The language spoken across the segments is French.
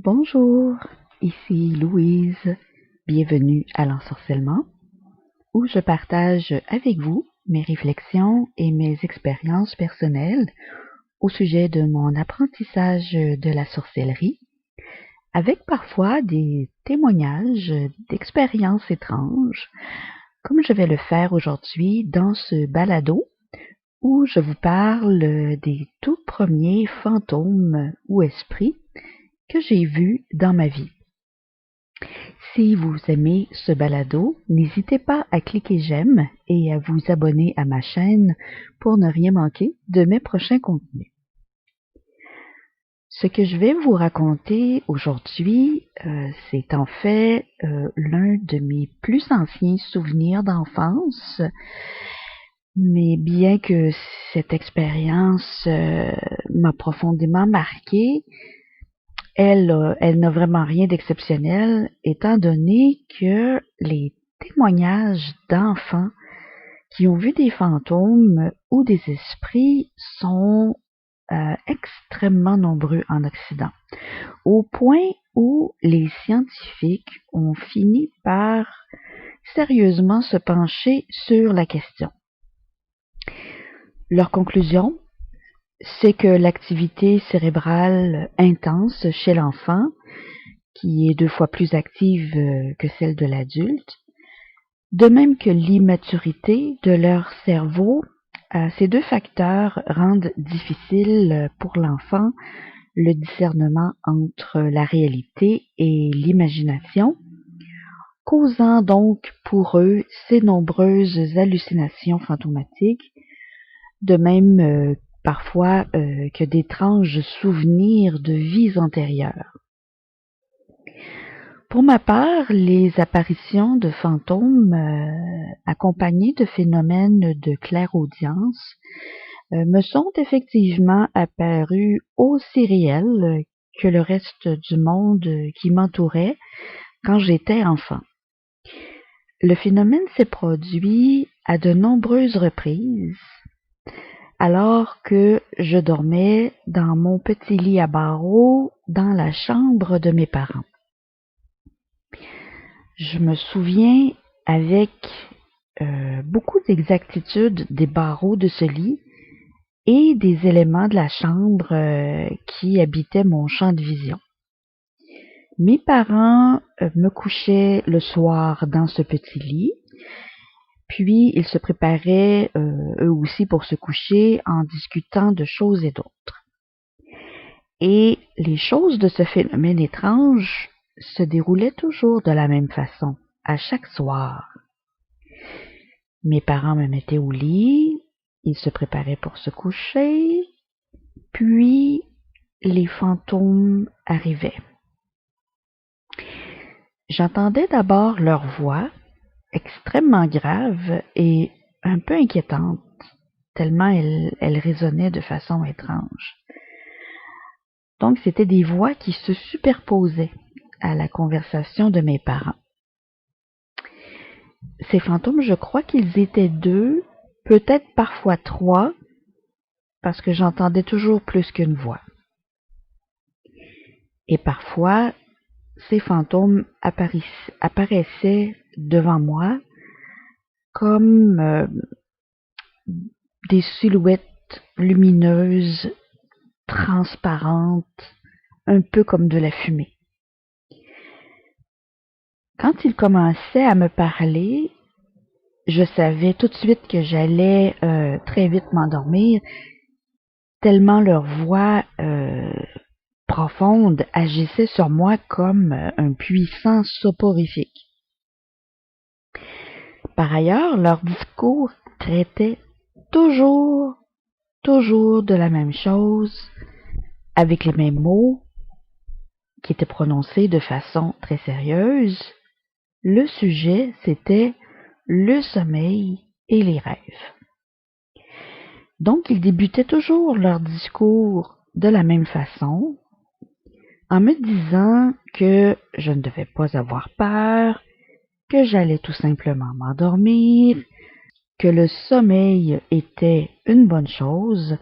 Bonjour, ici Louise, bienvenue à l'ensorcellement, où je partage avec vous mes réflexions et mes expériences personnelles au sujet de mon apprentissage de la sorcellerie, avec parfois des témoignages d'expériences étranges, comme je vais le faire aujourd'hui dans ce balado, où je vous parle des tout premiers fantômes ou esprits que j'ai vus dans ma vie. Si vous aimez ce balado, n'hésitez pas à cliquer j'aime et à vous abonner à ma chaîne pour ne rien manquer de mes prochains contenus. Ce que je vais vous raconter aujourd'hui, c'est en fait l'un de mes plus anciens souvenirs d'enfance, mais bien que cette expérience m'a profondément marquée, elle n'a vraiment rien d'exceptionnel, étant donné que les témoignages d'enfants qui ont vu des fantômes ou des esprits sont extrêmement nombreux en Occident, au point où les scientifiques ont fini par sérieusement se pencher sur la question. Leur conclusion, c'est que l'activité cérébrale intense chez l'enfant, qui est 2 fois plus active que celle de l'adulte, de même que l'immaturité de leur cerveau, ces 2 facteurs rendent difficile pour l'enfant le discernement entre la réalité et l'imagination, causant donc pour eux ces nombreuses hallucinations fantomatiques, de même parfois que d'étranges souvenirs de vies antérieures. Pour ma part, les apparitions de fantômes accompagnées de phénomènes de clairaudience me sont effectivement apparues aussi réelles que le reste du monde qui m'entourait quand j'étais enfant. Le phénomène s'est produit à de nombreuses reprises, alors que je dormais dans mon petit lit à barreaux dans la chambre de mes parents. Je me souviens avec beaucoup d'exactitude des barreaux de ce lit et des éléments de la chambre qui habitaient mon champ de vision. Mes parents me couchaient le soir dans ce petit lit, puis ils se préparaient eux aussi pour se coucher en discutant de choses et d'autres. Et les choses de ce phénomène étrange se déroulaient toujours de la même façon, à chaque soir. Mes parents me mettaient au lit, ils se préparaient pour se coucher, puis les fantômes arrivaient. J'entendais d'abord leur voix, extrêmement grave et un peu inquiétante, tellement elle résonnait de façon étrange. Donc, c'était des voix qui se superposaient à la conversation de mes parents. Ces fantômes, je crois qu'ils étaient 2, peut-être parfois 3, parce que j'entendais toujours plus qu'une voix. Et parfois, ces fantômes apparaissaient devant moi comme des silhouettes lumineuses, transparentes, un peu comme de la fumée. Quand ils commençaient à me parler, je savais tout de suite que j'allais très vite m'endormir, tellement leur voix profonde agissait sur moi comme un puissant soporifique. Par ailleurs, leur discours traitait toujours de la même chose, avec les mêmes mots, qui étaient prononcés de façon très sérieuse. Le sujet, c'était le sommeil et les rêves. Donc, ils débutaient toujours leur discours de la même façon, en me disant que je ne devais pas avoir peur, que j'allais tout simplement m'endormir, que le sommeil était une bonne chose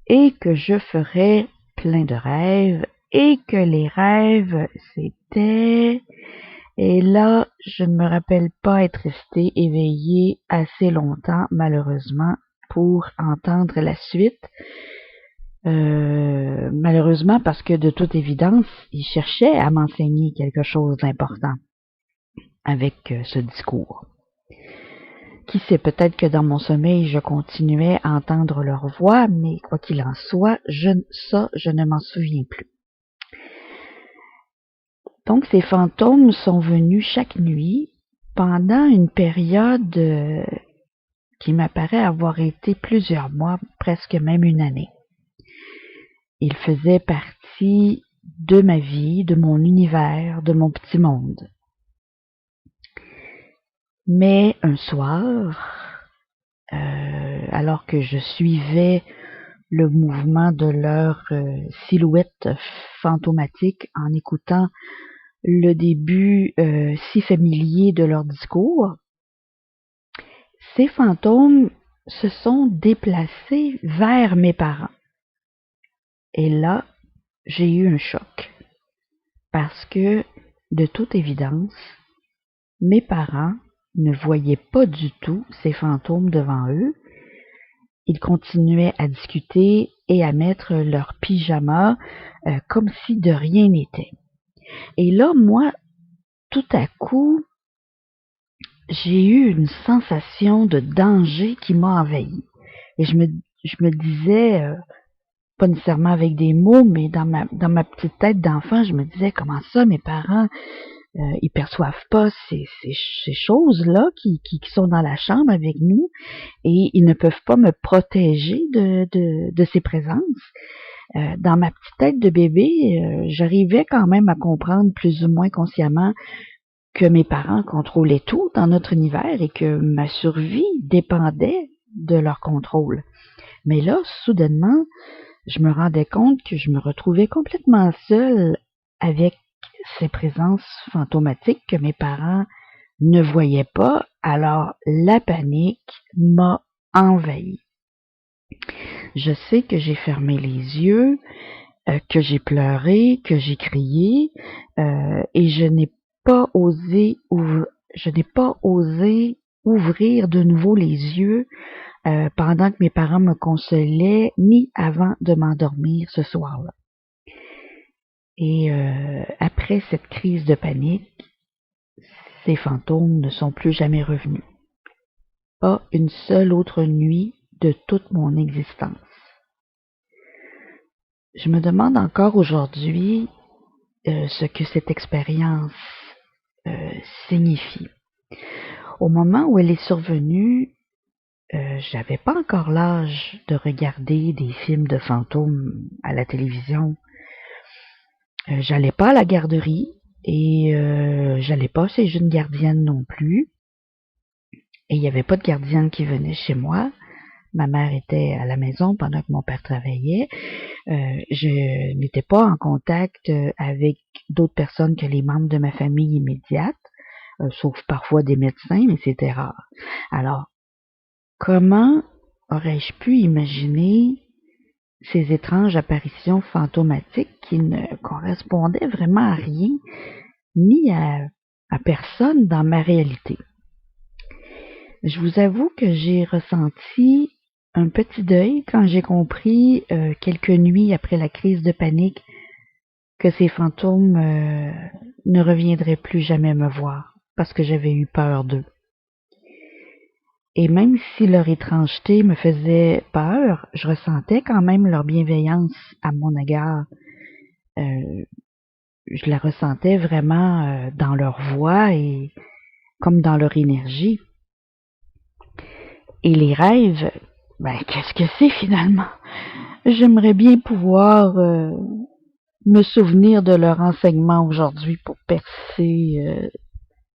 et que je ferais plein de rêves et que les rêves, c'était... Et là, je ne me rappelle pas être restée éveillée assez longtemps, malheureusement, pour entendre la suite. Malheureusement, parce que de toute évidence, il cherchait à m'enseigner quelque chose d'important avec ce discours. Qui sait, peut-être que dans mon sommeil, je continuais à entendre leur voix, mais quoi qu'il en soit, je ne m'en souviens plus. Donc, ces fantômes sont venus chaque nuit pendant une période qui m'apparaît avoir été plusieurs mois, presque même une année. Ils faisaient partie de ma vie, de mon univers, de mon petit monde. Mais un soir, alors que je suivais le mouvement de leur silhouette fantomatique en écoutant le début si familier de leur discours, ces fantômes se sont déplacés vers mes parents. Et là, j'ai eu un choc. Parce que, de toute évidence, mes parents ne voyaient pas du tout ces fantômes devant eux. Ils continuaient à discuter et à mettre leur pyjama comme si de rien n'était. Et là, moi, tout à coup, j'ai eu une sensation de danger qui m'a envahi. Et je me disais, pas nécessairement avec des mots, mais dans ma petite tête d'enfant, je me disais, comment ça, mes parents, ils perçoivent pas ces choses-là qui sont dans la chambre avec nous et ils ne peuvent pas me protéger de ces présences. Dans ma petite tête de bébé, j'arrivais quand même à comprendre plus ou moins consciemment que mes parents contrôlaient tout dans notre univers et que ma survie dépendait de leur contrôle. Mais là, soudainement, je me rendais compte que je me retrouvais complètement seule avec ces présences fantomatiques que mes parents ne voyaient pas, alors la panique m'a envahie. Je sais que j'ai fermé les yeux, que j'ai pleuré, que j'ai crié, et je n'ai pas osé ouvrir de nouveau les yeux pendant que mes parents me consolaient, ni avant de m'endormir ce soir-là. Et après cette crise de panique, ces fantômes ne sont plus jamais revenus. Pas une seule autre nuit de toute mon existence. Je me demande encore aujourd'hui ce que cette expérience signifie. Au moment où elle est survenue, j'avais pas encore l'âge de regarder des films de fantômes à la télévision. J'allais pas à la garderie et j'allais pas chez une gardienne non plus. Et il n'y avait pas de gardienne qui venait chez moi. Ma mère était à la maison pendant que mon père travaillait. Je n'étais pas en contact avec d'autres personnes que les membres de ma famille immédiate, sauf parfois des médecins, mais c'était rare. Alors, comment aurais-je pu imaginer ces étranges apparitions fantomatiques qui ne correspondaient vraiment à rien, ni à personne dans ma réalité? Je vous avoue que j'ai ressenti un petit deuil quand j'ai compris, quelques nuits après la crise de panique, que ces fantômes ne reviendraient plus jamais me voir, parce que j'avais eu peur d'eux. Et même si leur étrangeté me faisait peur, je ressentais quand même leur bienveillance à mon égard. Je la ressentais vraiment dans leur voix et comme dans leur énergie. Et les rêves, qu'est-ce que c'est finalement? J'aimerais bien pouvoir me souvenir de leur enseignement aujourd'hui pour percer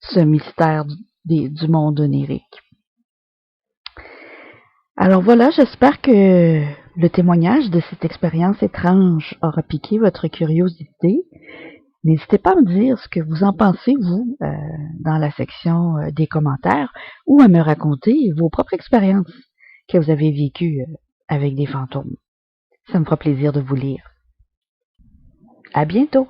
ce mystère du monde onirique. Alors voilà, j'espère que le témoignage de cette expérience étrange aura piqué votre curiosité. N'hésitez pas à me dire ce que vous en pensez, vous, dans la section des commentaires, ou à me raconter vos propres expériences que vous avez vécues avec des fantômes. Ça me fera plaisir de vous lire. À bientôt!